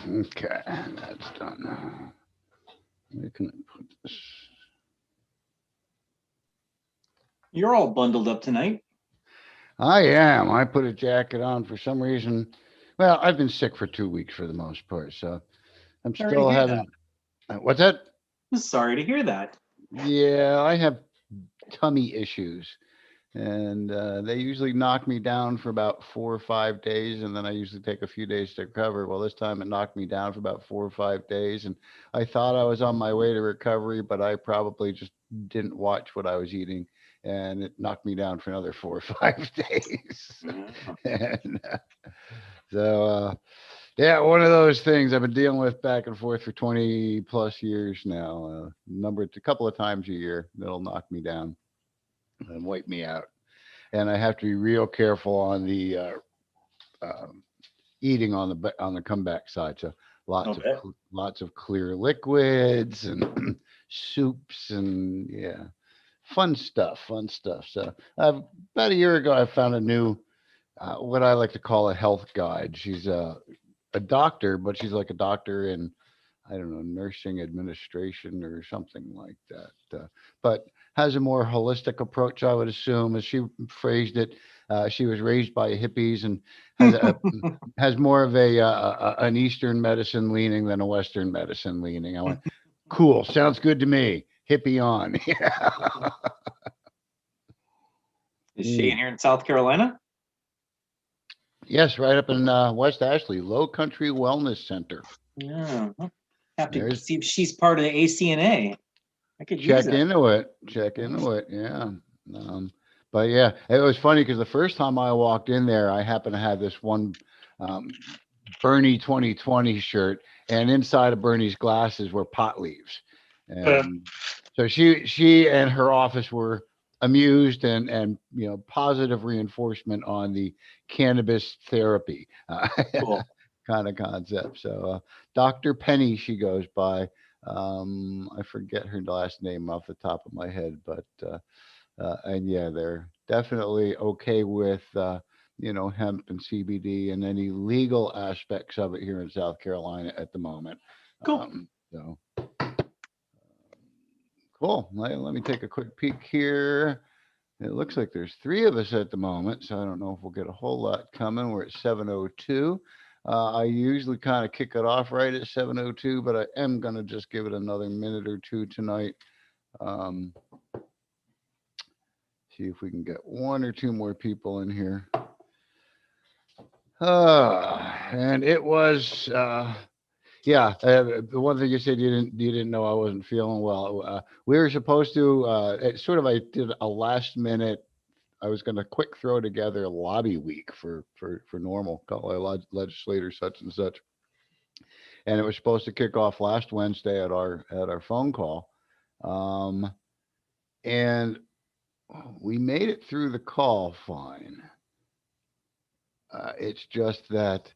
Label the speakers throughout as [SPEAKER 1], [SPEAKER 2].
[SPEAKER 1] Okay, that's done. Where can I put this?
[SPEAKER 2] You're all bundled up tonight.
[SPEAKER 1] I am. I put a jacket on for some reason. Well, I've been sick for 2 weeks for the most part, so I'm
[SPEAKER 2] Sorry to
[SPEAKER 1] still
[SPEAKER 2] hear that.
[SPEAKER 1] having. What's that?
[SPEAKER 2] I'm sorry to hear that.
[SPEAKER 1] Yeah, I have tummy issues, and they usually knock me down for about 4 or 5 days, and then I usually take a few days to recover. Well, this time it knocked me down for about 4 or 5 days, and I thought I was on my way to recovery, but I probably just didn't watch what I was eating, and it knocked me down for another 4 or 5 days.
[SPEAKER 2] Yeah.
[SPEAKER 1] and so, yeah, one of those things I've been dealing with back and forth for 20 plus years now. A couple of times a year that'll knock me down and wipe me out, and I have to be real careful on the um, eating on the comeback side. So
[SPEAKER 2] Okay.
[SPEAKER 1] lots of clear liquids and soups and yeah, fun stuff, fun stuff. So about a year ago, I found a new what I like to call a health guide. She's a doctor, but she's like a doctor in I don't know, nursing administration or something like that. But has a more holistic approach, I would assume, as she phrased it. She was raised by hippies and has a has more of an Eastern medicine leaning than a Western medicine leaning. I went, cool, sounds good to me. Hippie on. Yeah.
[SPEAKER 2] Is she in
[SPEAKER 1] Mm.
[SPEAKER 2] here in South Carolina?
[SPEAKER 1] Yes, right up in West Ashley, Low Country Wellness Center.
[SPEAKER 2] Yeah. I'll have to
[SPEAKER 1] There's
[SPEAKER 2] see if she's part of the ACNA. I could use
[SPEAKER 1] check
[SPEAKER 2] that.
[SPEAKER 1] into it. Check into it. Yeah. Um, but yeah, it was funny because the first time I walked in there, I happened to have this one um, Bernie 2020 shirt, and inside of Bernie's glasses were pot leaves, and so she and her office were amused and positive reinforcement on the cannabis therapy
[SPEAKER 2] Cool.
[SPEAKER 1] kind of concept. So Dr. Penny, she goes by. I forget her last name off the top of my head, but and yeah, they're definitely okay with hemp and CBD and any legal aspects of it here in South Carolina at the moment.
[SPEAKER 2] Cool.
[SPEAKER 1] So cool. Let me take a quick peek here. It looks like there's three of us at the moment, so I don't know if we'll get a whole lot coming. We're at 7:02. I usually kind of kick it off right at 7:02, but I am gonna just give it another minute or two tonight. Um, See if we can get one or two more people in here. And it was, yeah. The one thing you said you didn't know I wasn't feeling well. We were supposed to, I did a last minute. I was going to quick throw together a lobby week for normal legislators such and such, and it was supposed to kick off last Wednesday at our phone call, um, and we made it through the call fine. It's just that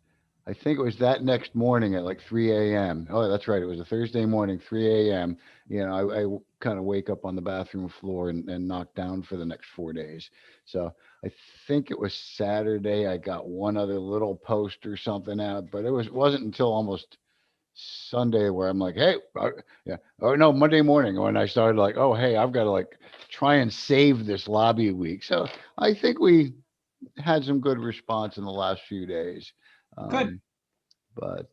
[SPEAKER 1] I think it was that next morning at like 3 a.m. Oh, that's right. It was a Thursday morning, 3 a.m. I kind of wake up on the bathroom floor and knock down for the next 4 days. So I think it was Saturday. I got one other little post or something out, but it wasn't until almost Sunday where I'm like, hey, yeah. Oh no, Monday morning when I started like, oh hey, I've got to like try and save this lobby week. So I think we had some good response in the last few days.
[SPEAKER 2] Good.
[SPEAKER 1] Um, but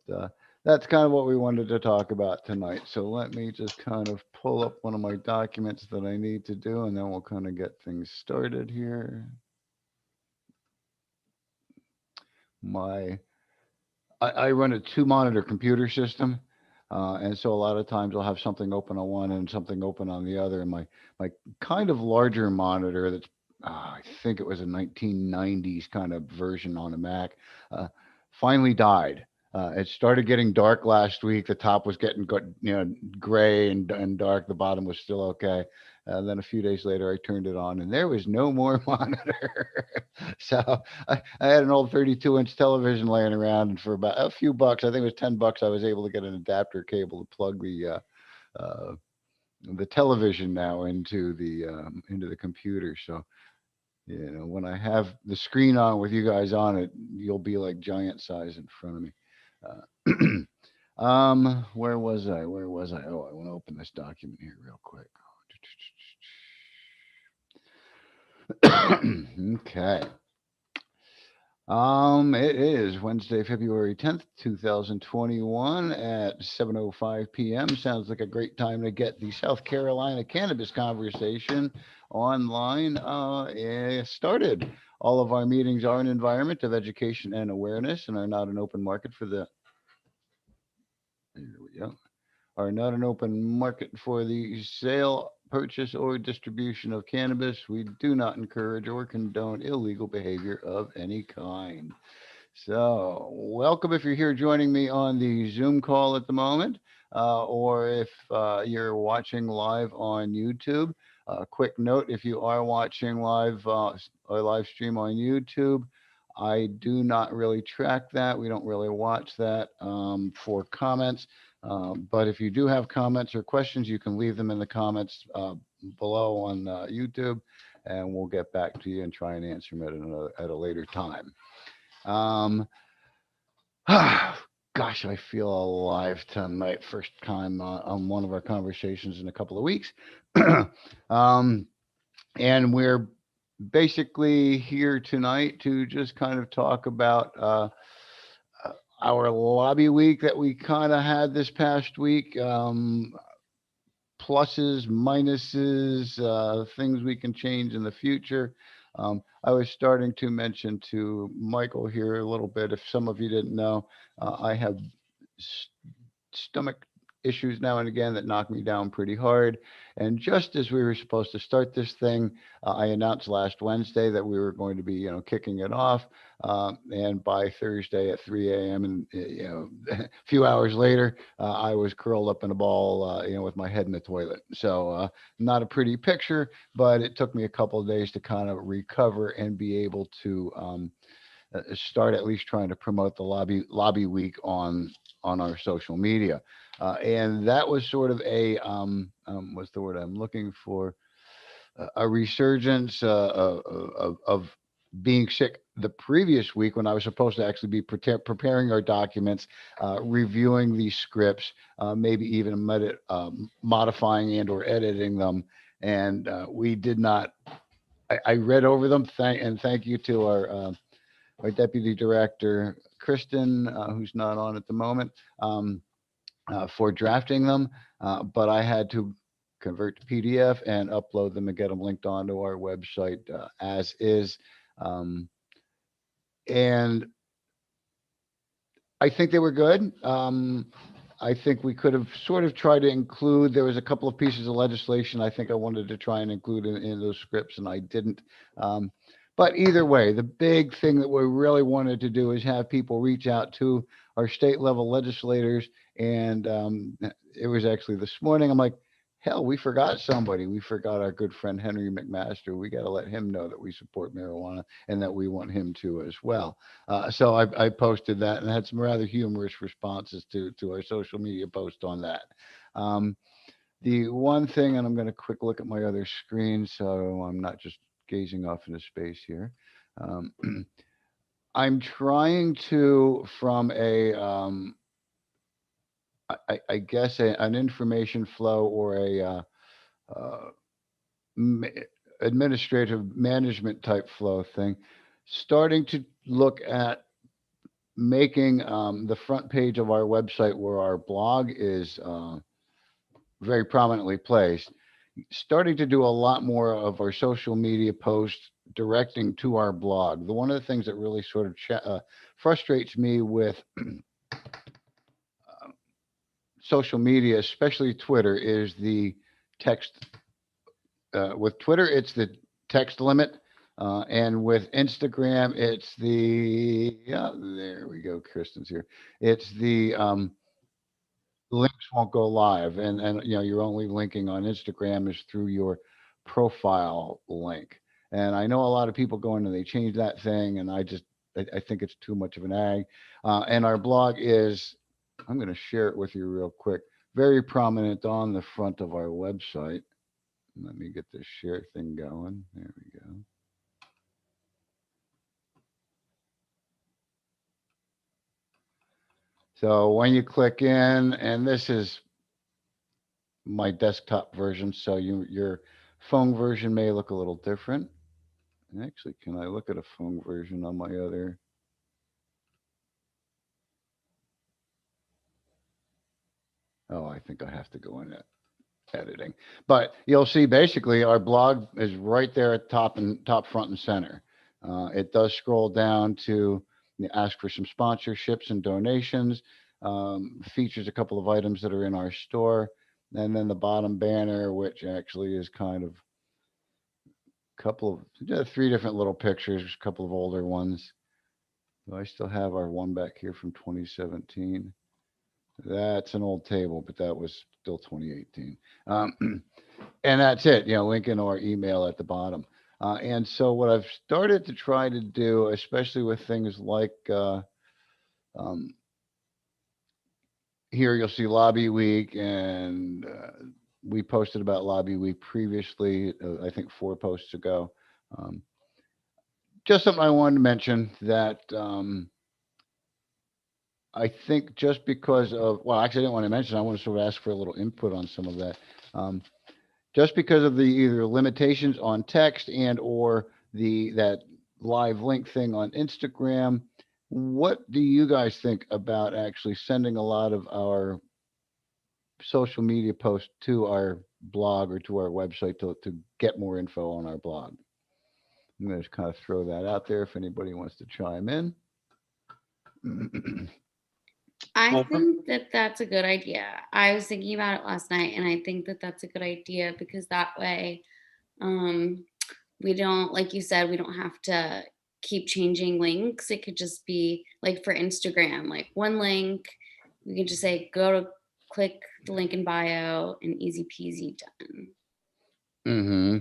[SPEAKER 1] that's kind of what we wanted to talk about tonight. So let me just kind of pull up one of my documents that I need to do, and then we'll kind of get things started here. My I run a two monitor computer system. And so a lot of times I'll have something open on one and something open on the other. And my kind of larger monitor that's I think it was a 1990s kind of version on a Mac, finally died. It started getting dark last week. The top was getting gray and dark. The bottom was still okay. Then a few days later, I turned it on, and there was no more monitor. So I had an old 32-inch television laying around, and for about a few bucks, I think it was $10, I was able to get an adapter cable to plug uh, the television now into the computer. So when I have the screen on with you guys on it, you'll be like giant size in front of me. Where was I? Where was I? Oh, I want to open this document here real quick. Okay. It is Wednesday, February 10th, 2021 at 7:05 p.m. Sounds like a great time to get the South Carolina cannabis conversation online started. All of our meetings are an environment of education and awareness and are not an open market for the here we go. Are not an open market for the sale, purchase, or distribution of cannabis. We do not encourage or condone illegal behavior of any kind. So, welcome if you're here joining me on the Zoom call at the moment, or if you're watching live on YouTube. Quick note, if you are watching live or live stream on YouTube, I do not really track that. We don't really watch that for comments. But if you do have comments or questions, you can leave them in the comments below on YouTube, and we'll get back to you and try and answer them at a later time. Um, Gosh, I feel alive tonight. First time on one of our conversations in a couple of weeks. um, and we're basically here tonight to just kind of talk about our lobby week that we kind of had this past week. Pluses, minuses, things we can change in the future. I was starting to mention to Michael here a little bit. If some of you didn't know, I have s- stomach issues now and again that knock me down pretty hard. And just as we were supposed to start this thing, I announced last Wednesday that we were going to be, kicking it off. And by Thursday at 3 a.m. and a few hours later, I was curled up in a ball, with my head in the toilet. So not a pretty picture, but it took me a couple of days to kind of recover and be able to start at least trying to promote the lobby week on our social media. And that was sort of what's the word I'm looking for? A resurgence of being sick the previous week when I was supposed to actually be preparing our documents, reviewing these scripts, maybe even modifying and or editing them. And we did not. I read over them. Thank you to our deputy director, Kristen, who's not on at the moment. For drafting them, but I had to convert to PDF and upload them and get them linked onto our website as is. Um, and I think they were good. I think we could have sort of tried to include, there was a couple of pieces of legislation I think I wanted to try and include in those scripts, and I didn't. But either way, the big thing that we really wanted to do is have people reach out to our state level legislators. And it was actually this morning, I'm like, hell, we forgot somebody. We forgot our good friend Henry McMaster. We got to let him know that we support marijuana and that we want him to as well. So I posted that and had some rather humorous responses to our social media post on that. Um, the one thing, and I'm going to quick look at my other screen so I'm not just gazing off into space here. Um, I'm trying to, from I guess, an information flow or uh, ma- administrative management type flow thing, starting to look at making the front page of our website where our blog is very prominently placed, starting to do a lot more of our social media posts directing to our blog. One of the things that really sort of frustrates me with social media, especially Twitter, is the text. With Twitter, it's the text limit. And with Instagram, it's the, yeah, there we go. Kristen's here. It's the links won't go live. And you're only linking on Instagram is through your profile link. And I know a lot of people go in and they change that thing, and I think it's too much of an ag. And our blog is, I'm going to share it with you real quick, very prominent on the front of our website. Let me get this share thing going. There we go. So when you click in, and this is my desktop version, so your phone version may look a little different. Actually, can I look at a phone version on my other? Oh, I think I have to go in it. Editing. But you'll see basically our blog is right there at top and top front and center. It does scroll down to ask for some sponsorships and donations. Features a couple of items that are in our store, and then the bottom banner, which actually is kind of a couple of three different little pictures, a couple of older ones. Do I still have our one back here from 2017? That's an old table, but that was still 2018. And that's it, link in our email at the bottom. And so what I've started to try to do, especially with things like um, here, you'll see Lobby Week, and we posted about Lobby Week previously, I think 4 posts ago. Um, just something I wanted to mention that I think just because of, well, actually, I didn't want to mention, I want to sort of ask for a little input on some of that. Just because of the either limitations on text and or that live link thing on Instagram, what do you guys think about actually sending a lot of our social media posts to our blog or to our website to get more info on our blog? I'm going to kind of throw that out there if anybody wants to chime in.
[SPEAKER 3] I think that that's a good idea. I was thinking about it last night, and I think that that's a good idea because that way, we don't, like you said, we don't have to keep changing links. It could just be like for Instagram, like one link. We can just say go to click the link in bio, and easy peasy done.
[SPEAKER 1] Mm-hmm.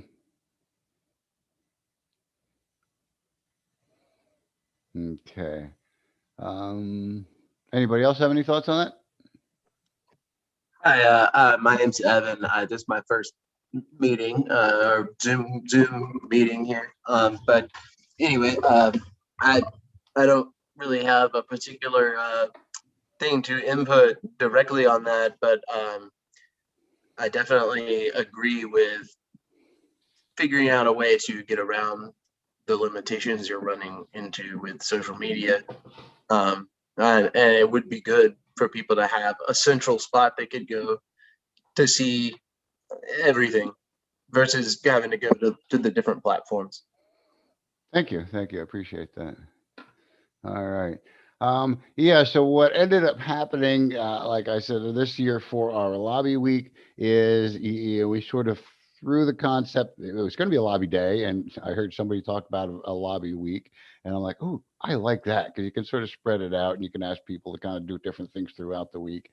[SPEAKER 1] Okay. Anybody else have any thoughts on that?
[SPEAKER 4] Hi, my name's Evan. This is my first meeting, or Zoom meeting here. But anyway, I don't really have a particular thing to input directly on that, but I definitely agree with figuring out a way to get around the limitations you're running into with social media. And it would be good for people to have a central spot they could go to see everything versus having to go to the different platforms.
[SPEAKER 1] Thank you. I appreciate that. All right. Yeah, so what ended up happening, like I said, this year for our lobby week is we sort of threw the concept, it was going to be a lobby day, and I heard somebody talk about a lobby week, and I'm like, oh, I like that because you can sort of spread it out and you can ask people to kind of do different things throughout the week,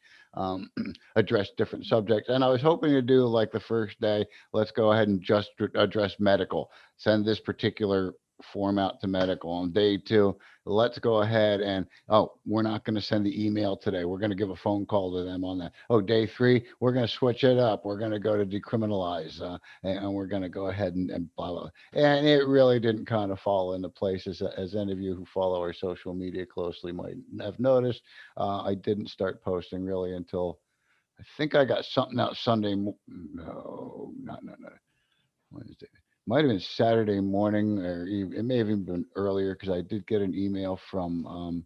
[SPEAKER 1] address different subjects. And I was hoping to do like the first day, let's go ahead and just address medical, send this particular form out to medical. On day 2, let's go ahead and, oh, we're not going to send the email today. We're going to give a phone call to them on that. Oh, day 3, we're going to switch it up. We're going to go to decriminalize, and we're going to go ahead and blah, blah. And it really didn't kind of fall into place, as any of you who follow our social media closely might have noticed. I didn't start posting really until I think I got something out Sunday. No, not Wednesday. Might have been Saturday morning, or it may have even been earlier because I did get an email from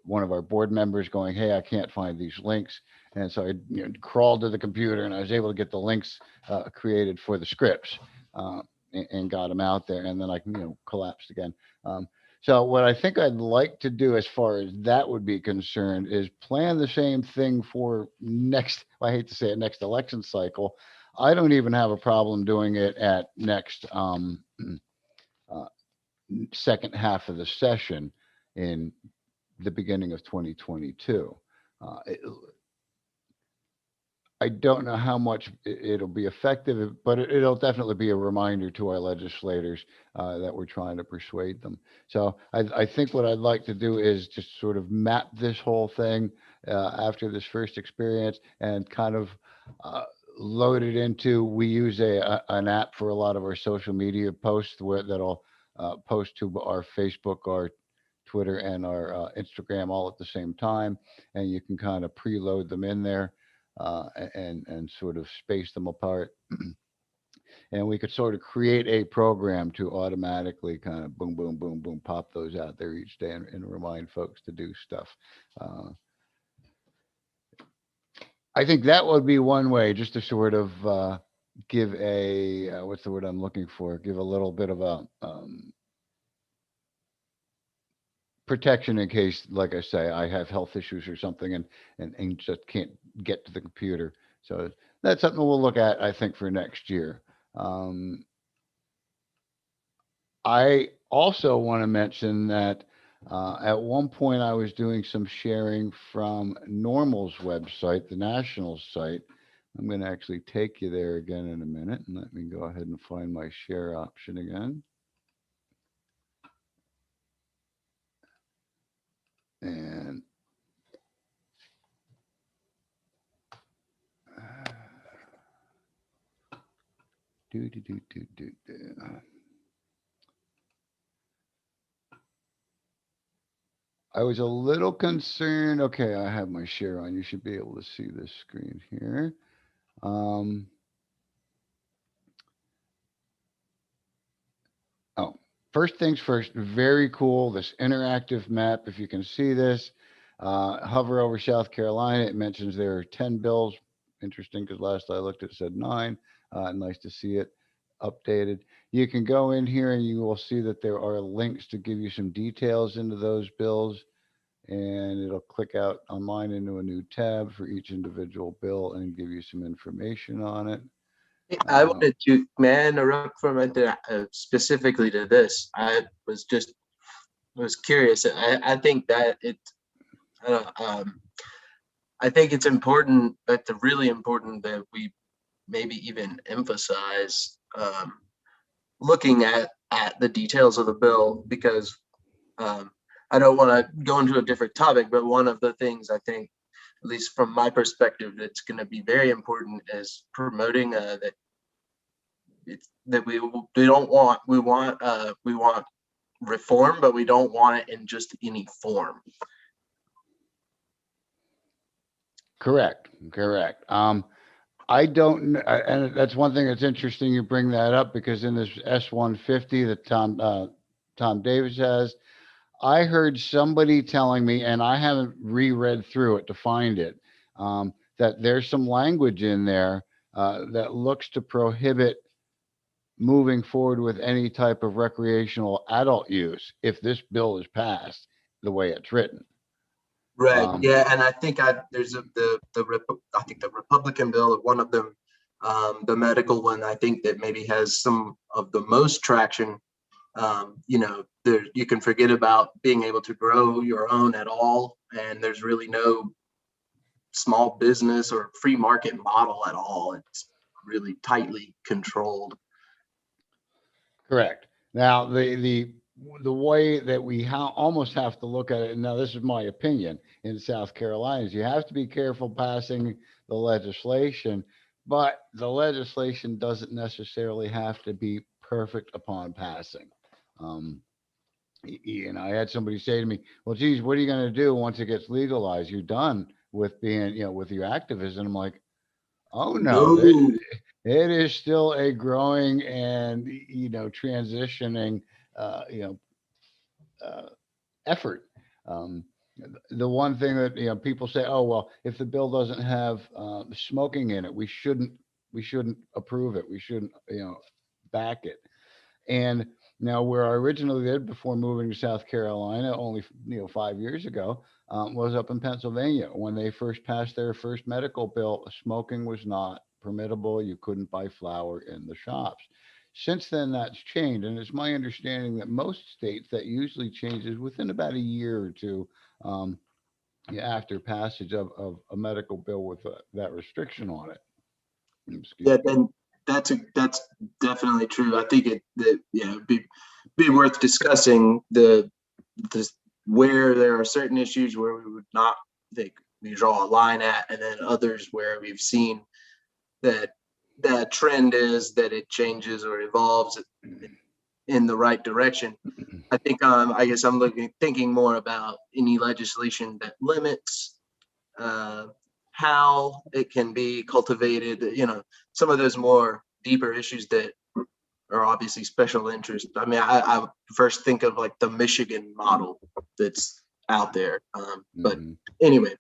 [SPEAKER 1] one of our board members going, "Hey, I can't find these links," and so I crawled to the computer and I was able to get the links created for the scripts and got them out there, and then I collapsed again. So what I think I'd like to do as far as that would be concerned is plan the same thing for next, I hate to say it, next election cycle. I don't even have a problem doing it at next second half of the session in the beginning of 2022. I don't know how much it'll be effective, but it'll definitely be a reminder to our legislators that we're trying to persuade them. So I think what I'd like to do is just sort of map this whole thing after this first experience and kind of uh, load it into. We use an app for a lot of our social media posts that'll post to our Facebook, our Twitter, and our Instagram all at the same time, and you can kind of preload them in there and sort of space them apart. And we could sort of create a program to automatically kind of boom, boom, boom, boom, pop those out there each day and remind folks to do stuff. Uh, I think that would be one way, just to sort of give a what's the word I'm looking for? Give a little bit of a protection in case, like I say, I have health issues or something and just can't get to the computer. So that's something we'll look at, I think, for next year. Um, I also want to mention that at one point I was doing some sharing from Normal's website, the national site. I'm going to actually take you there again in a minute, and let me go ahead and find my share option again. And do do do do do do. I was a little concerned. Okay, I have my share on. You should be able to see this screen here. Um, oh, first things first, very cool. This interactive map, if you can see this, hover over South Carolina. It mentions there are 10 bills. Interesting because last I looked, it said 9. Nice to see it updated. You can go in here and you will see that there are links to give you some details into those bills. And it'll click out online into a new tab for each individual bill and give you some information on it.
[SPEAKER 4] I wanted to, may I interrupt for a minute, specifically to this? I was curious. I think that I think it's important, it's really important that we maybe even emphasize looking at the details of the bill, because I don't want to go into a different topic, but one of the things I think, at least from my perspective, that's going to be very important is promoting that we don't want we want reform, but we don't want it in just any form.
[SPEAKER 1] Correct. I don't know, and that's one thing that's interesting you bring that up, because in this S-150 that Tom Davis has, I heard somebody telling me, and I haven't reread through it to find it, that there's some language in there that looks to prohibit moving forward with any type of recreational adult use if this bill is passed the way it's written.
[SPEAKER 4] Right. Yeah, and I think there's I think the Republican bill, one of them, the medical one, I think that maybe has some of the most traction. There you can forget about being able to grow your own at all, and there's really no small business or free market model at all. It's really tightly controlled.
[SPEAKER 1] Correct. Now, the way that we almost have to look at it, and now this is my opinion in South Carolina, is you have to be careful passing the legislation, but the legislation doesn't necessarily have to be perfect upon passing. I had somebody say to me, "Well, geez, what are you going to do once it gets legalized? You're done with being, with your activism." I'm like, "Oh no,
[SPEAKER 4] No.
[SPEAKER 1] it is still a growing and transitioning, effort." Um, the one thing that people say, "Oh well, if the bill doesn't have smoking in it, we shouldn't approve it. We shouldn't back it." And now, where I originally lived before moving to South Carolina, only 5 years ago, was up in Pennsylvania. When they first passed their first medical bill, smoking was not permittable. You couldn't buy flour in the shops. Since then, that's changed, and it's my understanding that most states that usually changes within about a year or two. Um, after passage of a medical bill with that restriction on it. Excuse
[SPEAKER 4] Yeah,
[SPEAKER 1] me.
[SPEAKER 4] then that's definitely true. I think it'd be worth discussing the where there are certain issues where we would not think we draw a line at, and then others where we've seen that that trend is that it changes or evolves in the right direction. I guess I'm thinking more about any legislation that limits uh, how it can be cultivated. Some of those more deeper issues that are obviously special interest. I mean, I first think of like the Michigan model that's out there. But anyway.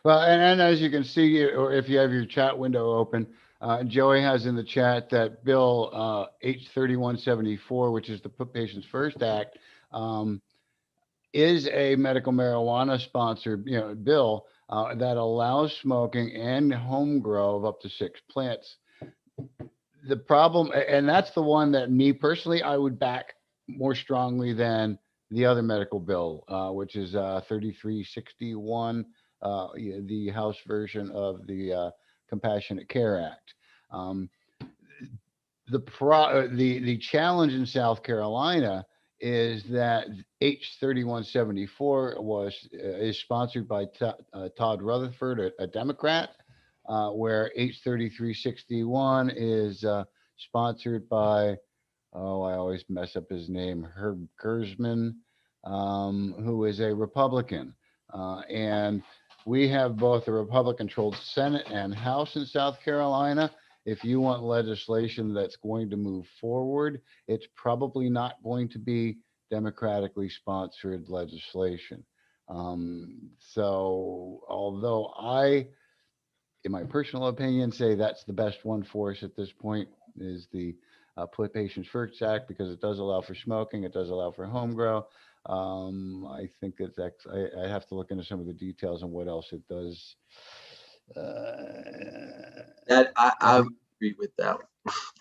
[SPEAKER 1] Well, and as you can see, or if you have your chat window open, Joey has in the chat that Bill H3174, which is the Put Patients First Act, um, is a medical marijuana sponsored, bill that allows smoking and home grow of up to 6 plants. The problem, and that's the one that me personally, I would back more strongly than the other medical bill, which is 3361, the House version of the Compassionate Care Act. Um, the challenge in South Carolina is that H3174 is sponsored by Todd Rutherford, a Democrat, where H3361 is sponsored by, oh, I always mess up his name, Herb Gersman, who is a Republican. And we have both a Republican-controlled Senate and House in South Carolina. If you want legislation that's going to move forward, it's probably not going to be democratically sponsored legislation. So although I, in my personal opinion, say that's the best one for us at this point, is the Put Patients First Act, because it does allow for smoking, it does allow for home grow. I think it's I have to look into some of the details on what else it does.
[SPEAKER 4] That I would agree with that.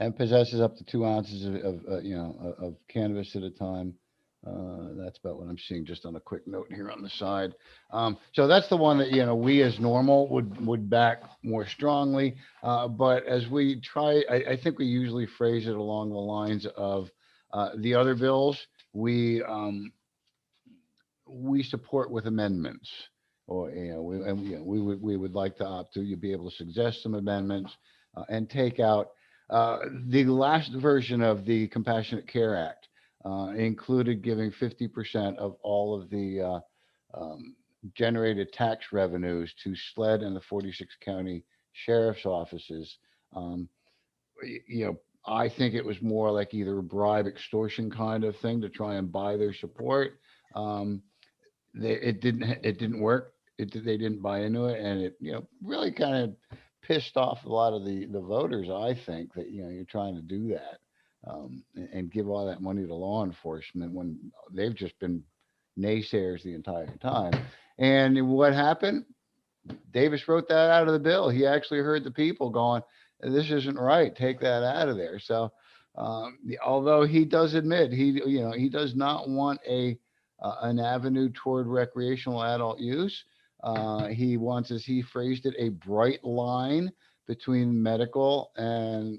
[SPEAKER 1] And possesses up to 2 ounces of cannabis at a time. That's about what I'm seeing just on a quick note here on the side. So that's the one that we as normal would back more strongly. But as we try, I think we usually phrase it along the lines of the other bills. We support with amendments, or we would like to opt to you be able to suggest some amendments and take out the last version of the Compassionate Care Act included giving 50% of all of the generated tax revenues to SLED and the 46 county sheriff's offices. Um, I think it was more like either a bribe extortion kind of thing to try and buy their support. Um, it didn't work. They didn't buy into it, and it really kind of pissed off a lot of the voters. I think that you're trying to do that and give all that money to law enforcement when they've just been naysayers the entire time. And what happened? Davis wrote that out of the bill. He actually heard the people going, "This isn't right. Take that out of there." So, although he does admit he does not want an avenue toward recreational adult use. He wants, as he phrased it, a bright line between medical and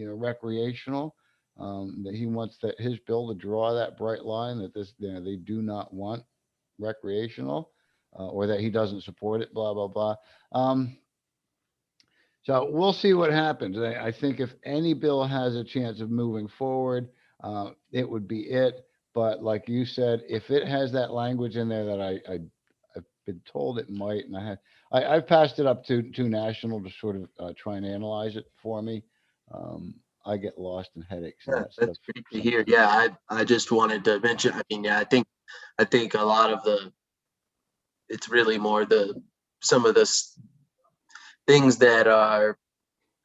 [SPEAKER 1] recreational. That he wants that his bill to draw that bright line that they do not want recreational, or that he doesn't support it. Blah blah blah. Um, so we'll see what happens. I think if any bill has a chance of moving forward, it would be it. But like you said, if it has that language in there that I've been told it might, and I've passed it up to national to sort of try and analyze it for me. I get lost in headaches and
[SPEAKER 4] Yeah,
[SPEAKER 1] that stuff
[SPEAKER 4] that's great to hear.
[SPEAKER 1] sometimes.
[SPEAKER 4] Yeah, I just wanted to mention. I mean, yeah, I think a lot of it's really more some of the things that are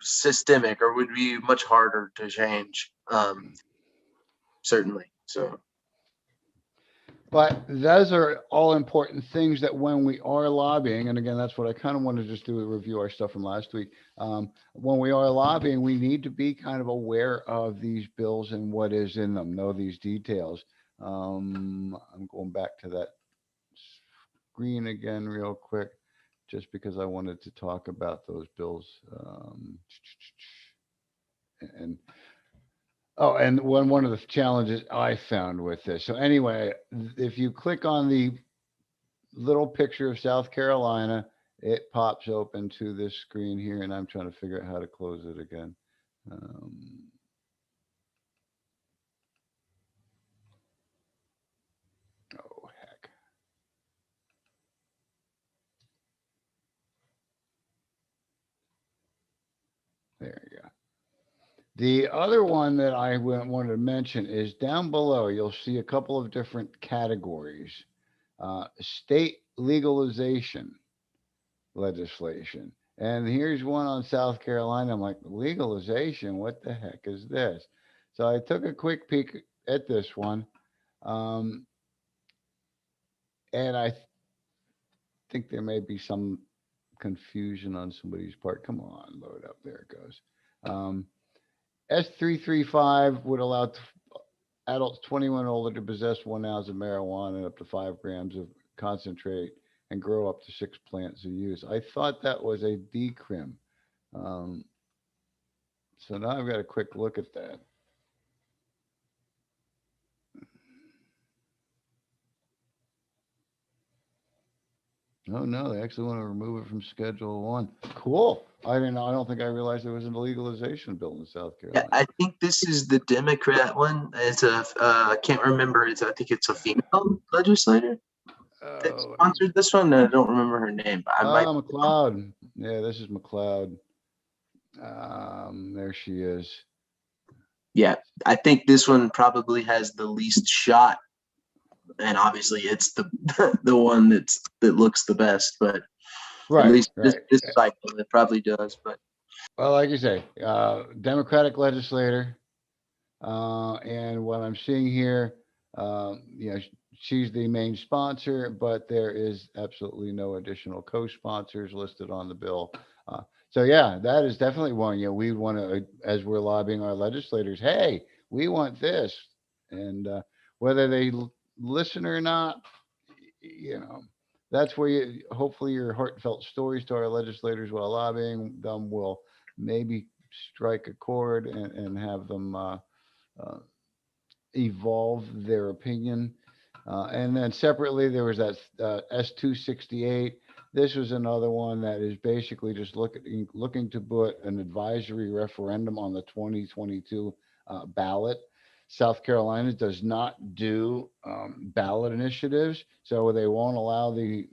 [SPEAKER 4] systemic or would be much harder to change. Certainly. So.
[SPEAKER 1] But those are all important things that when we are lobbying, and again, that's what I kind of want to just do, review our stuff from last week. When we are lobbying, we need to be kind of aware of these bills and what is in them, know these details. I'm going back to that screen again real quick, just because I wanted to talk about those bills. And oh, and one of the challenges I found with this. So anyway, if you click on the little picture of South Carolina, it pops open to this screen here, and I'm trying to figure out how to close it again. Oh, heck. There you go. The other one that I wanted to mention is down below. You'll see a couple of different categories. State legalization legislation. And here's one on South Carolina. I'm like, legalization? What the heck is this? So I took a quick peek at this one. And I think there may be some confusion on somebody's part. Come on, load up. There it goes. S335 would allow adults 21 and older to possess 1 ounce of marijuana and up to 5 grams of concentrate and grow up to 6 plants of use. I thought that was a decrim. So now I've got a quick look at that. Oh no, they actually want to remove it from Schedule 1. Cool. I don't think I realized there was a legalization bill in South
[SPEAKER 4] Yeah,
[SPEAKER 1] Carolina.
[SPEAKER 4] I think this is the Democrat one. It's I can't remember. I think it's a female legislator that sponsored this one. I don't remember her name, but I might.
[SPEAKER 1] McLeod. Yeah, this is McLeod. There she is.
[SPEAKER 4] Yeah, I think this one probably has the least shot, and obviously it's the the one that looks the best. But
[SPEAKER 1] right,
[SPEAKER 4] at least
[SPEAKER 1] right.
[SPEAKER 4] this cycle, it probably does. But
[SPEAKER 1] well, like you say, Democratic legislator, and what I'm seeing here, she's the main sponsor, but there is absolutely no additional co-sponsors listed on the bill. So yeah, that is definitely one. We want to, as we're lobbying our legislators, hey, we want this, and whether they listen or not, that's where hopefully your heartfelt stories to our legislators while lobbying them will maybe strike a chord and have them evolve their opinion. And then separately, there was that S268. This was another one that is basically just looking to put an advisory referendum on the 2022 ballot. South Carolina does not do ballot initiatives, so they won't allow the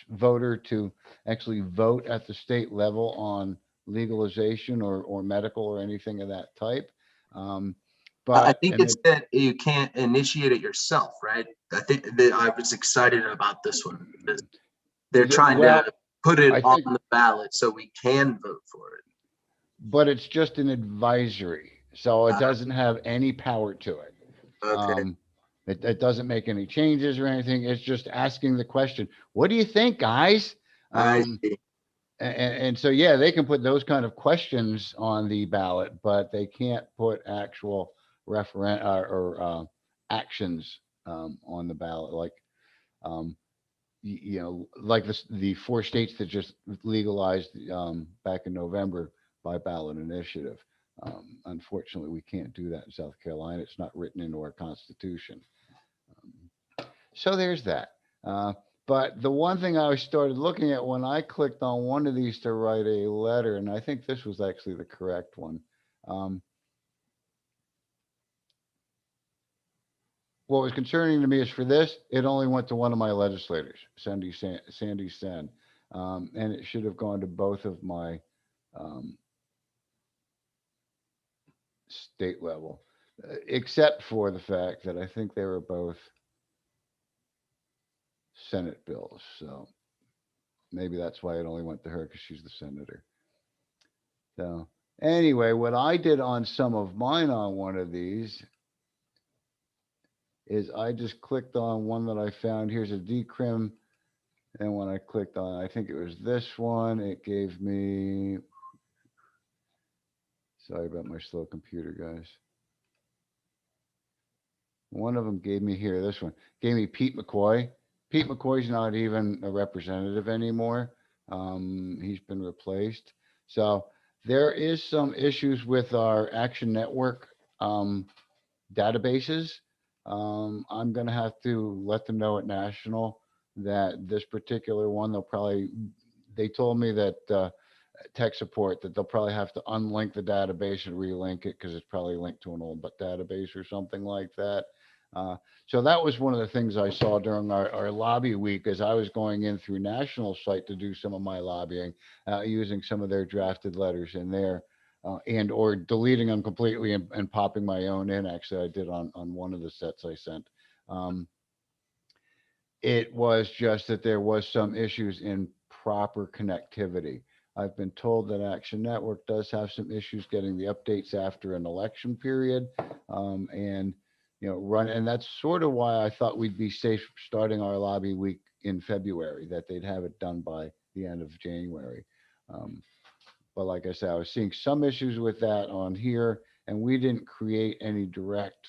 [SPEAKER 1] voter to actually vote at the state level on legalization or medical or anything of that type.
[SPEAKER 4] But I think it's that you can't initiate it yourself, right? I think that I was excited about this one because they're trying to put it on the ballot so we can vote for it.
[SPEAKER 1] But it's just an advisory, so it doesn't have any power to it.
[SPEAKER 4] Okay.
[SPEAKER 1] It doesn't make any changes or anything. It's just asking the question, what do you think, guys?
[SPEAKER 4] I see.
[SPEAKER 1] And so, yeah, they can put those kind of questions on the ballot, but they can't put actual actions on the ballot, like like the 4 states that just legalized back in November by ballot initiative. Unfortunately, we can't do that in South Carolina. It's not written into our Constitution. So there's that. But the one thing I started looking at when I clicked on one of these to write a letter, and I think this was actually the correct one. What was concerning to me is for this, it only went to one of my legislators, Sandy Sen, and it should have gone to both of my state level, except for the fact that I think they were both Senate bills. So maybe that's why it only went to her, because she's the senator. So anyway, what I did on some of mine on one of these is I just clicked on one that I found. Here's a decrim. And when I clicked on, I think it was this one, it gave me, sorry about my slow computer, guys. One of them gave me here, this one, gave me Pete McCoy. Pete McCoy's not even a representative anymore. He's been replaced. So there is some issues with our Action Network databases. I'm going to have to let them know at National that this particular one, they told me that tech support that they'll probably have to unlink the database and relink it because it's probably linked to an old database or something like that. So that was one of the things I saw during our lobby week as I was going in through National site to do some of my lobbying, using some of their drafted letters in there. And or deleting them completely and popping my own in. Actually, I did on one of the sets I sent. It was just that there was some issues in proper connectivity. I've been told that Action Network does have some issues getting the updates after an election period, and and that's sort of why I thought we'd be safe starting our lobby week in February, that they'd have it done by the end of January. But like I said, I was seeing some issues with that on here, and we didn't create any direct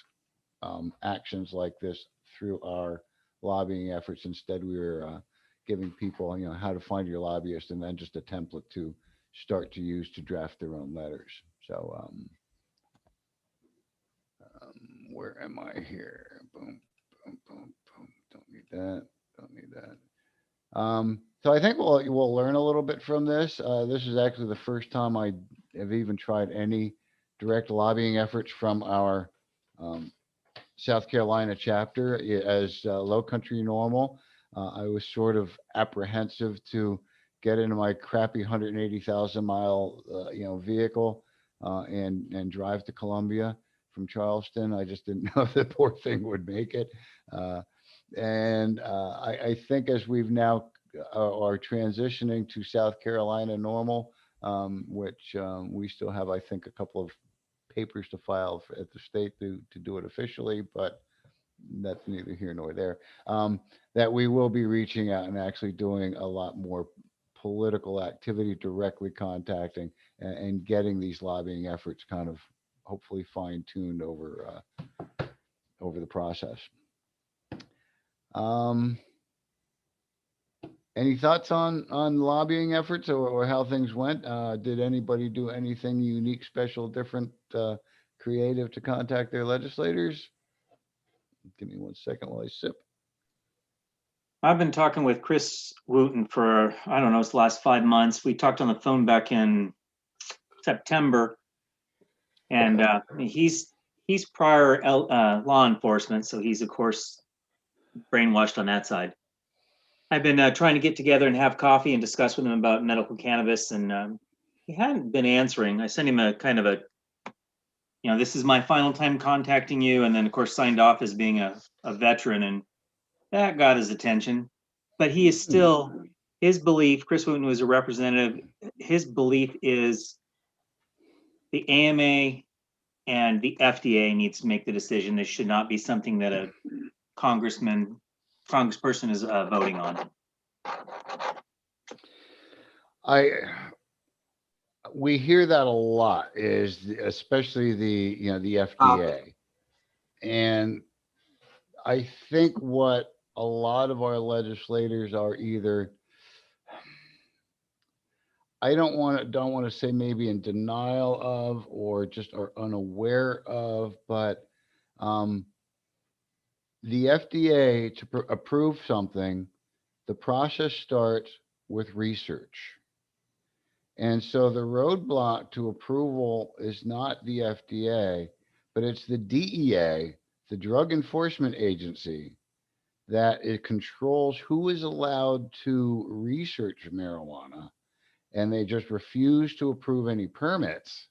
[SPEAKER 1] actions like this through our lobbying efforts. Instead, we were giving people, how to find your lobbyist, and then just a template to start to use to draft their own letters. So, where am I here? Boom, boom, boom, boom. Don't need that. Don't need that. So I think we'll learn a little bit from this. This is actually the first time I have even tried any direct lobbying efforts from our South Carolina chapter as Low Country Normal. I was sort of apprehensive to get into my crappy 180,000 mile vehicle and drive to Columbia from Charleston. I just didn't know if the poor thing would make it. I think as we've now are transitioning to South Carolina normal, which we still have, I think, a couple of papers to file at the state to do it officially, but that's neither here nor there. That we will be reaching out and actually doing a lot more political activity, directly contacting and getting these lobbying efforts kind of hopefully fine-tuned over the process. Any thoughts on lobbying efforts or how things went? Did anybody do anything unique, special, different, creative to contact their legislators? Give me 1 second while I sip.
[SPEAKER 2] I've been talking with Chris Wooten for, I don't know, it's the last 5 months. We talked on the phone back in September, and he's prior law enforcement, so he's of course brainwashed on that side. I've been trying to get together and have coffee and discuss with him about medical cannabis, and he hadn't been answering. I sent him a kind of a, this is my final time contacting you, and then of course signed off as being a veteran, and that got his attention. But he is still, his belief, Chris Wooten was a representative, his belief is the AMA and the FDA needs to make the decision. This should not be something that a congressperson is voting on.
[SPEAKER 1] We hear that a lot, especially the FDA. And I think what a lot of our legislators are either, I don't want to say maybe in denial of, or just are unaware of, but the FDA to approve something, the process starts with research. And so the roadblock to approval is not the FDA, but it's the DEA, the Drug Enforcement Agency, that it controls who is allowed to research marijuana, and they just refuse to approve any permits.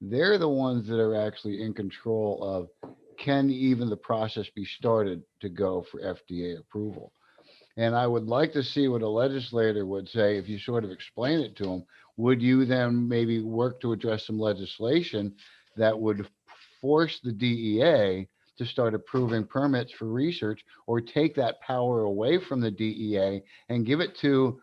[SPEAKER 1] They're the ones that are actually in control of, can even the process be started to go for FDA approval? And I would like to see what a legislator would say if you sort of explain it to them. Would you then maybe work to address some legislation that would force the DEA to start approving permits for research, or take that power away from the DEA and give it to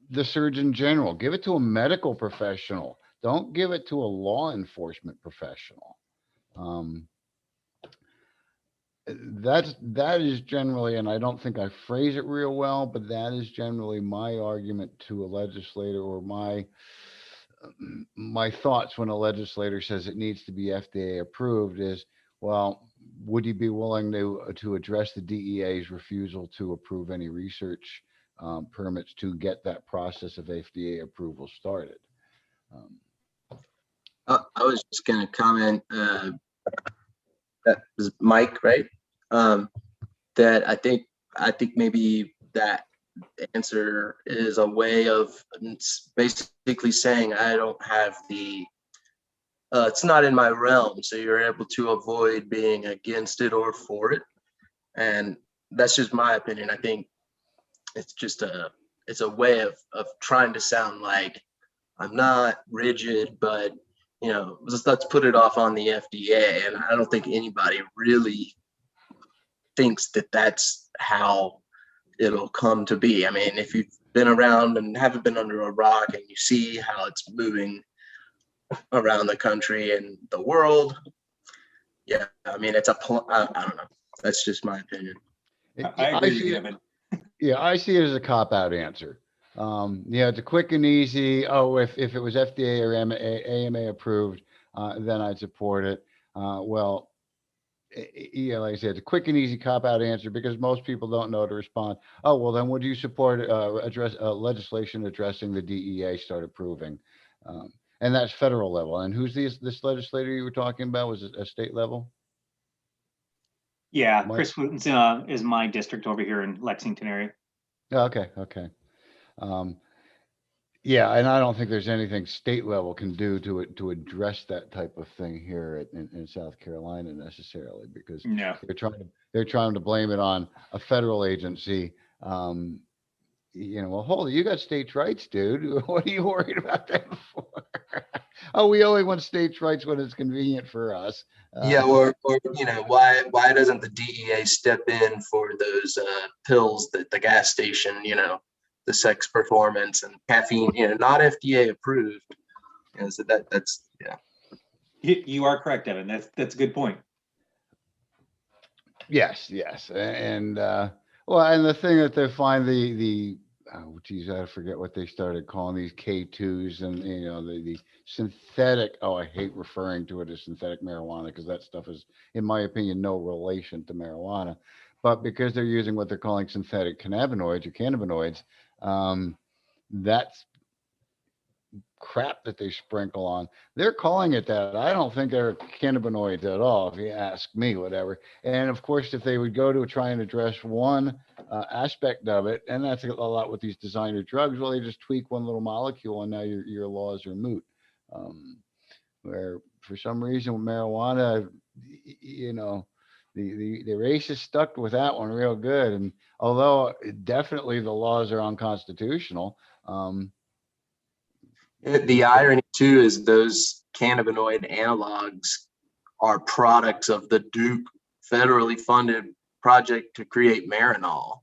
[SPEAKER 1] the Surgeon General, give it to a medical professional? Don't give it to a law enforcement professional. that is generally, and I don't think I phrase it real well, but that is generally my argument to a legislator, or my thoughts when a legislator says it needs to be FDA approved is, well, would you be willing to address the DEA's refusal to approve any research permits to get that process of FDA approval started? Um,
[SPEAKER 4] I was just gonna comment, that was Mike, right? That I think maybe that answer is a way of basically saying I don't have it's not in my realm, so you're able to avoid being against it or for it. And that's just my opinion. I think it's just it's a way of trying to sound like I'm not rigid, but let's put it off on the FDA. And I don't think anybody really thinks that that's how it'll come to be. I mean, if you've been around and haven't been under a rock and you see how it's moving around the country and the world, yeah, I mean, I don't know. That's just my opinion.
[SPEAKER 2] I agree with
[SPEAKER 1] see
[SPEAKER 2] you,
[SPEAKER 1] it,
[SPEAKER 2] Evan.
[SPEAKER 1] yeah, I see it as a cop-out answer. Yeah, it's a quick and easy. Oh, if it was FDA or AMA approved, then I'd support it. Well, yeah, like I said, it's a quick and easy cop-out answer because most people don't know to respond. Oh, well, then would you support address legislation addressing the DEA start approving? And that's federal level. And who's this legislator you were talking about? Was it a state level?
[SPEAKER 2] Yeah,
[SPEAKER 1] Mike?
[SPEAKER 2] Chris Wooten's is my district over here in Lexington area.
[SPEAKER 1] Oh, okay, okay. Um, Yeah, and I don't think there's anything state level can do to address that type of thing here in South Carolina necessarily, because
[SPEAKER 2] No.
[SPEAKER 1] they're trying to blame it on a federal agency. Um, well, hold it, you got states' rights, dude. What are you worried about that for? Oh, we only want states' rights when it's convenient for us.
[SPEAKER 4] Yeah, or why doesn't the DEA step in for those pills that the gas station, the sex performance and caffeine, not FDA approved. So that's yeah.
[SPEAKER 2] You are correct, Evan. That's a good point.
[SPEAKER 1] Yes, yes, and well, and the thing that they find the geez, I forget what they started calling these K2s, and the synthetic. Oh, I hate referring to it as synthetic marijuana because that stuff is, in my opinion, no relation to marijuana, but because they're using what they're calling synthetic cannabinoids or cannabinoids, that's crap that they sprinkle on. They're calling it that. I don't think they're cannabinoids at all, if you ask me, whatever. And of course, if they would go to try and address one aspect of it, and that's a lot with these designer drugs, well, they just tweak one little molecule and now your laws are moot. Where for some reason with marijuana, the race is stuck with that one real good. And although definitely the laws are unconstitutional,
[SPEAKER 4] The irony too is those cannabinoid analogs are products of the Duke federally funded project to create Marinol.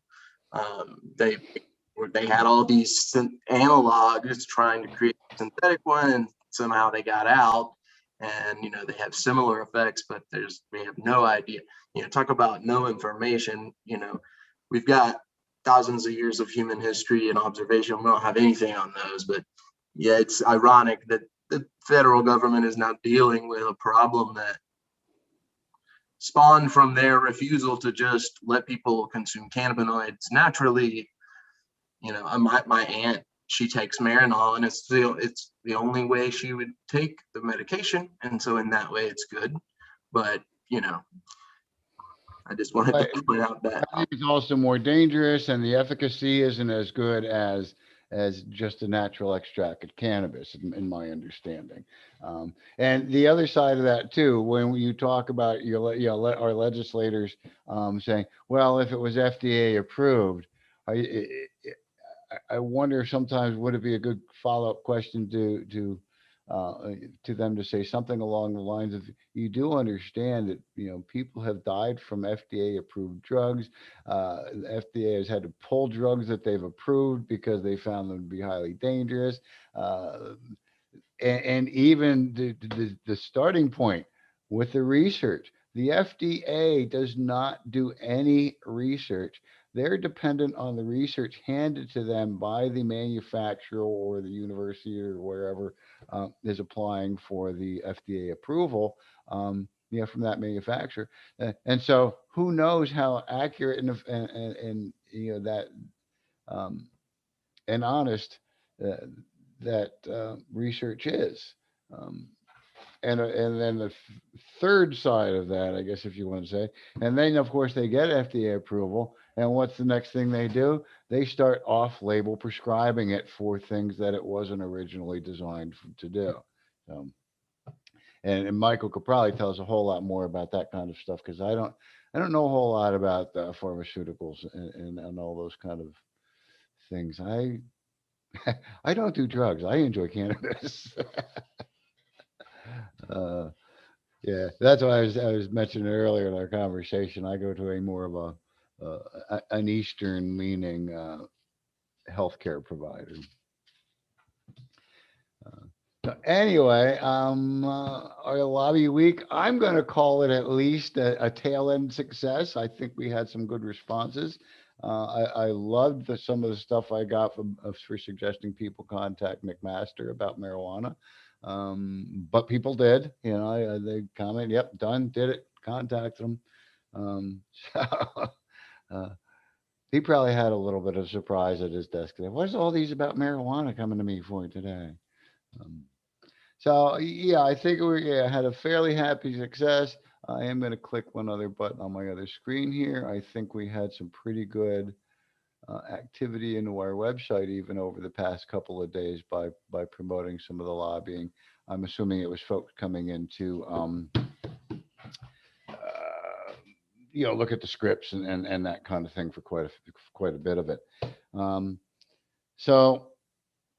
[SPEAKER 4] They had all these analogs trying to create a synthetic one, and somehow they got out. And they have similar effects, but we have no idea. Talk about no information. We've got thousands of years of human history and observation. We don't have anything on those, but yeah, it's ironic that the federal government is now dealing with a problem that spawned from their refusal to just let people consume cannabinoids naturally. My aunt, she takes Marinol, and it's the only way she would take the medication, and so in that way, it's good. But I just wanted to point out that
[SPEAKER 1] I think it's also more dangerous, and the efficacy isn't as good as just a natural extract of cannabis, in my understanding. And the other side of that too, when you talk about our legislators saying, well, if it was FDA approved, I wonder sometimes would it be a good follow-up question to them to say something along the lines of, you do understand that people have died from FDA approved drugs. The FDA has had to pull drugs that they've approved because they found them to be highly dangerous. And even the starting point with the research, The FDA does not do any research. They're dependent on the research handed to them by the manufacturer or the university or wherever is applying for the FDA approval. From that manufacturer, and so who knows how accurate and that um, and honest uh, that research is. Um, and then the third side of that, I guess, if you want to say, and then of course they get FDA approval, and what's the next thing they do? They start off-label prescribing it for things that it wasn't originally designed to do. Um, and Michael could probably tell us a whole lot more about that kind of stuff because I don't know a whole lot about pharmaceuticals and all those kind of things. I don't do drugs. I enjoy cannabis. uh, Yeah, that's why I was mentioning earlier in our conversation. I go to a more of an Eastern leaning healthcare provider. So anyway, our lobby week, I'm going to call it at least a tail end success. I think we had some good responses. I loved some of the stuff I got for suggesting people contact McMaster about marijuana. But people did, they comment, yep, done, did it, contact them. So uh, he probably had a little bit of surprise at his desk. What's all these about marijuana coming to me for today? Um, so yeah, I think we had a fairly happy success. I am going to click one other button on my other screen here. I think we had some pretty good activity into our website even over the past couple of days by promoting some of the lobbying. I'm assuming it was folks coming in to look at the scripts and that kind of thing for quite a bit of it. Um, so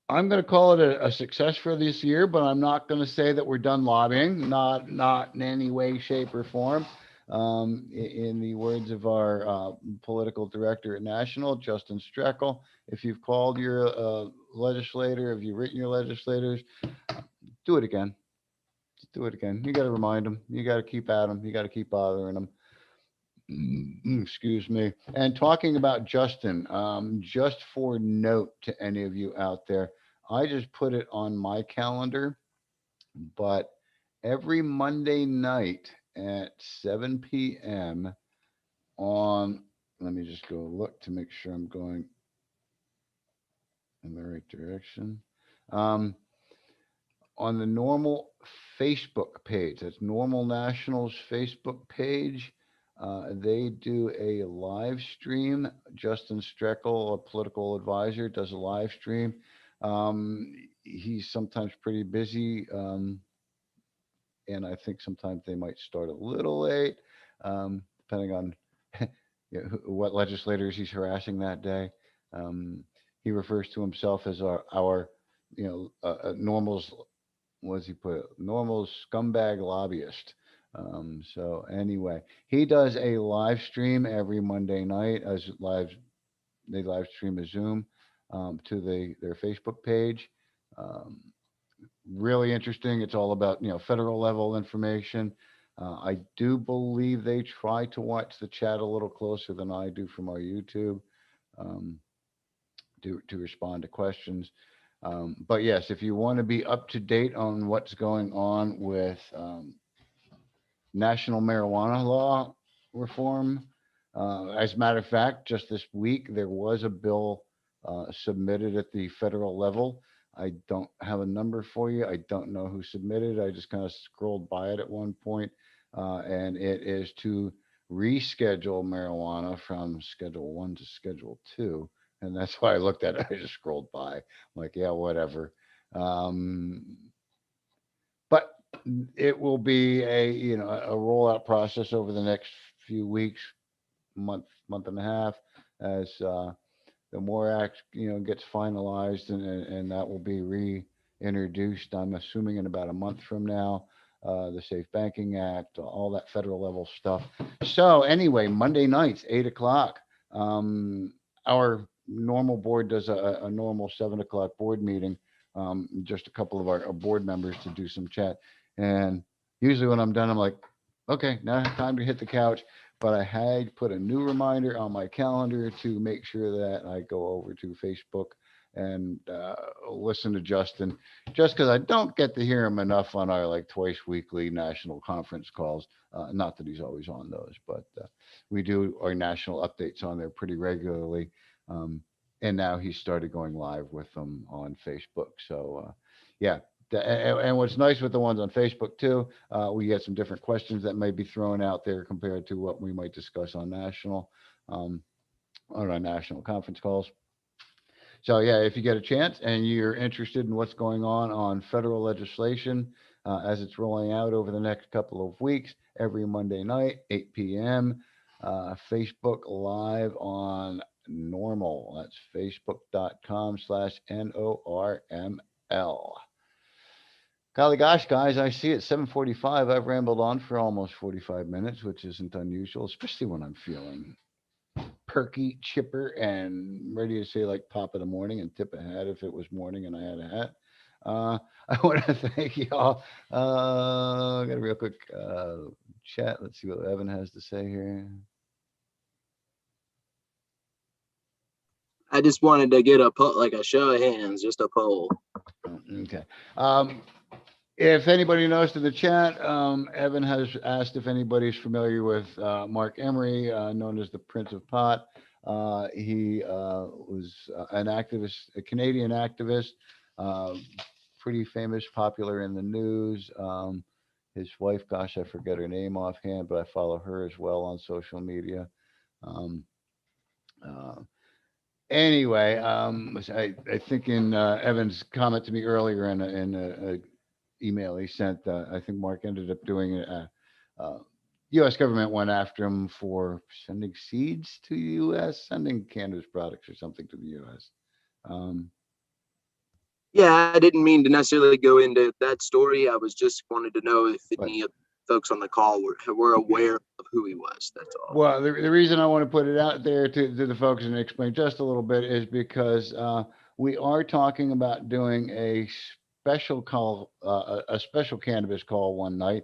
[SPEAKER 1] I'm going to call it a success for this year, but I'm not going to say that we're done lobbying. Not in any way, shape, or form. In the words of our political director at National, Justin Streckel, if you've called your legislator, if you've written your legislators, do it again. Just do it again. You got to remind them. You got to keep at them. You got to keep bothering them. Excuse me. And talking about Justin, just for note to any of you out there, I just put it on my calendar, but every Monday night at 7 p.m. on, let me just go look to make sure I'm going in the right direction. Um, on the normal Facebook page, that's Normal Nationals Facebook page. They do a live stream. Justin Streckel, a political advisor, does a live stream. He's sometimes pretty busy, and I think sometimes they might start a little late, depending on what legislators he's harassing that day. Um, he refers to himself as our normals, what does he put? Normal scumbag lobbyist. So anyway, he does a live stream every Monday night as they live stream a Zoom to their Facebook page. Um, Really interesting. It's all about federal level information. I do believe they try to watch the chat a little closer than I do from our YouTube um, to respond to questions. But yes, if you want to be up to date on what's going on with national marijuana law reform, as a matter of fact, just this week there was a bill submitted at the federal level. I don't have a number for you. I don't know who submitted. I just kind of scrolled by it at one point, and it is to reschedule marijuana from Schedule 1 to Schedule 2. And that's why I looked at it. I just scrolled by. I'm like, yeah, whatever. Um, but it will be a rollout process over the next few weeks, month and a half, as the more act gets finalized and that will be reintroduced. I'm assuming in about a month from now. The Safe Banking Act, all that federal level stuff. So anyway, Monday nights, 8 o'clock. Our normal board does a normal 7 o'clock board meeting. Just a couple of our board members to do some chat. And usually when I'm done, I'm like, Okay, now time to hit the couch. But I had put a new reminder on my calendar to make sure that I go over to Facebook and listen to Justin, just because I don't get to hear him enough on our like twice weekly national conference calls. Not that he's always on those, but we do our national updates on there pretty regularly. Um, and now he started going live with them on Facebook. So, yeah. And what's nice with the ones on Facebook too, we get some different questions that may be thrown out there compared to what we might discuss um, on our national conference calls. So yeah, if you get a chance and you're interested in what's going on federal legislation as it's rolling out over the next couple of weeks, every Monday night, 8 p.m., Facebook Live on Normal. That's facebook.com/NORML. Golly gosh, guys, I see it's 7:45. I've rambled on for almost 45 minutes, which isn't unusual, especially when I'm feeling perky, chipper, and ready to say like top of the morning and tip a hat if it was morning and I had a hat. I want to thank y'all. I got a real quick chat. Let's see what Evan has to say here.
[SPEAKER 4] I just wanted to get a poll, like a show of hands, just a poll.
[SPEAKER 1] Okay. If anybody knows in the chat, Evan has asked if anybody's familiar with Mark Emery, known as the Prince of Pot. He was an activist, a Canadian activist, uh, pretty famous, popular in the news. His wife, gosh, I forget her name offhand, but I follow her as well on social media. Um, uh, anyway, I think in Evan's comment to me earlier in a email he sent, I think Mark ended up doing U.S. government went after him for sending seeds to the U.S., sending cannabis products or something to the U.S. Um,
[SPEAKER 4] Yeah, I didn't mean to necessarily go into that story. I was just wanted to know if
[SPEAKER 1] but
[SPEAKER 4] any of the folks on the call were aware of who he was. That's all.
[SPEAKER 1] Well, the reason I want to put it out there to the folks and explain just a little bit is because we are talking about doing a special call, a special cannabis call one night.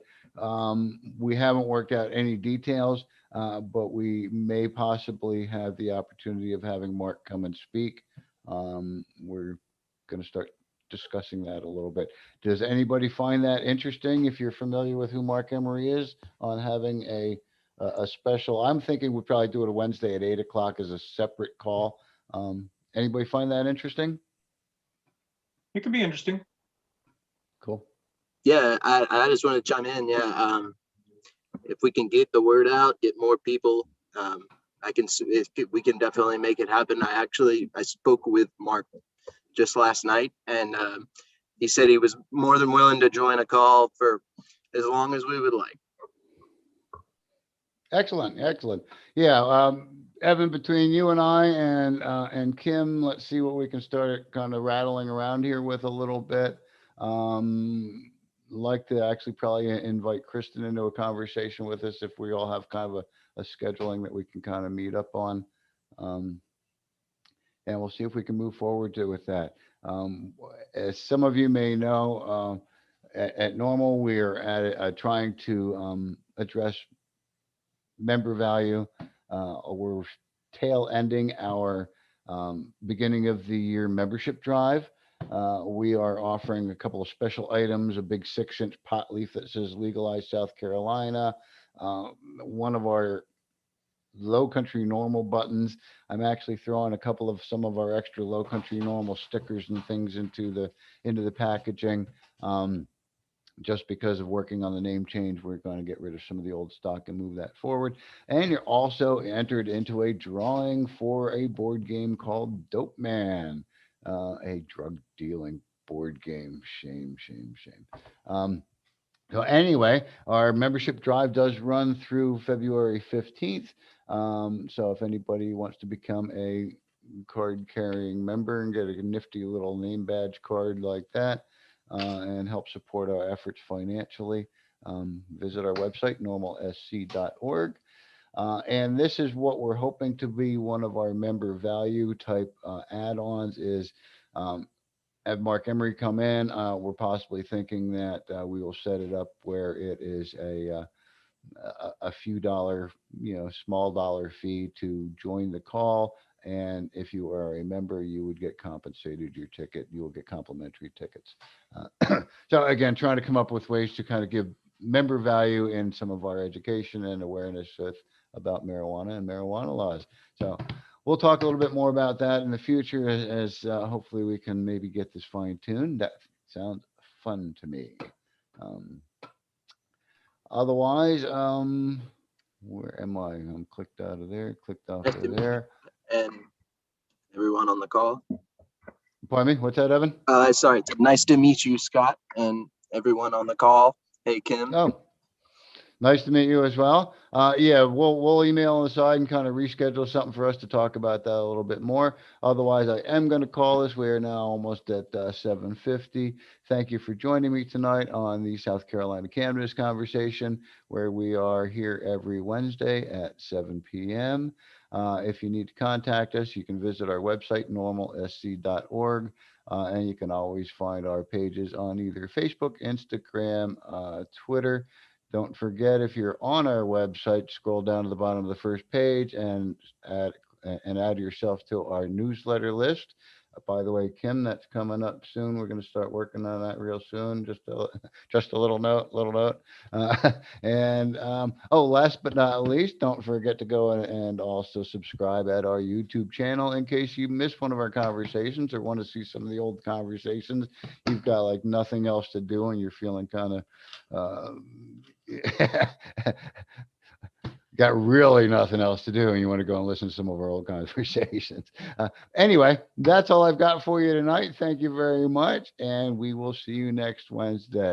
[SPEAKER 1] We haven't worked out any details, but we may possibly have the opportunity of having Mark come and speak. We're going to start discussing that a little bit. Does anybody find that interesting? If you're familiar with who Mark Emery is, on having a special. I'm thinking we'd probably do it a Wednesday at 8 o'clock as a separate call. Anybody find that interesting?
[SPEAKER 2] It could be interesting.
[SPEAKER 1] Cool.
[SPEAKER 4] Yeah, I just want to chime in. Yeah, if we can get the word out, get more people, I can. If we can definitely make it happen. I spoke with Mark just last night, and he said he was more than willing to join a call for as long as we would like.
[SPEAKER 1] Excellent, excellent. Yeah, Evan, between you and Kim, let's see what we can start kind of rattling around here with a little bit. Like to actually probably invite Kristen into a conversation with us if we all have kind of a scheduling that we can kind of meet up on. Um, and we'll see if we can move forward with that. As some of you may know, at Normal, we're trying to address member value. We're tail ending our beginning of the year membership drive. We are offering a couple of special items, a big 6-inch pot leaf that says legalize South Carolina, one of our low country normal buttons. I'm actually throwing a couple of some of our extra low country normal stickers and things into the packaging. Just because of working on the name change, we're going to get rid of some of the old stock and move that forward. And you're also entered into a drawing for a board game called Dope Man, a drug dealing board game. Shame, shame, shame. So anyway, our membership drive does run through February 15th. So if anybody wants to become a card carrying member and get a nifty little name badge card like that, and help support our efforts financially, visit our website, normalsc.org. And this is what we're hoping to be one of our member value type add-ons is have Mark Emery come in. We're possibly thinking that we will set it up where it is a a few dollar, small dollar fee to join the call. And if you are a member, you would get compensated your ticket. You will get complimentary tickets. So again, trying to come up with ways to kind of give member value in some of our education and awareness about marijuana and marijuana laws. So we'll talk a little bit more about that in the future as hopefully we can maybe get this fine tuned. That sounds fun to me. Um, Otherwise, where am I? I'm clicked out of there, clicked off
[SPEAKER 4] Nice to
[SPEAKER 1] of
[SPEAKER 4] meet you.
[SPEAKER 1] there.
[SPEAKER 4] And everyone on the call.
[SPEAKER 1] Pardon me, what's that, Evan?
[SPEAKER 4] Sorry, it's nice to meet you, Scott, and everyone on the call. Hey, Kim.
[SPEAKER 1] Oh, nice to meet you as well. Yeah, we'll email on the side and kind of reschedule something for us to talk about that a little bit more. Otherwise, I am going to call this. We are now almost at 7:50. Thank you for joining me tonight on the South Carolina Cannabis Conversation, where we are here every Wednesday at 7 p.m. If you need to contact us, you can visit our website, normalsc.org. And you can always find our pages on either Facebook, Instagram, Twitter. Don't forget, if you're on our website, scroll down to the bottom of the first page and add yourself to our newsletter list. By the way, Kim, that's coming up soon. We're going to start working on that real soon. Just a little note. Last but not least, don't forget to go and also subscribe at our YouTube channel in case you missed one of our conversations or want to see some of the old conversations. You've got like nothing else to do and you're feeling kind of got really nothing else to do and you want to go and listen to some of our old conversations. Anyway, that's all I've got for you tonight. Thank you very much. And we will see you next Wednesday.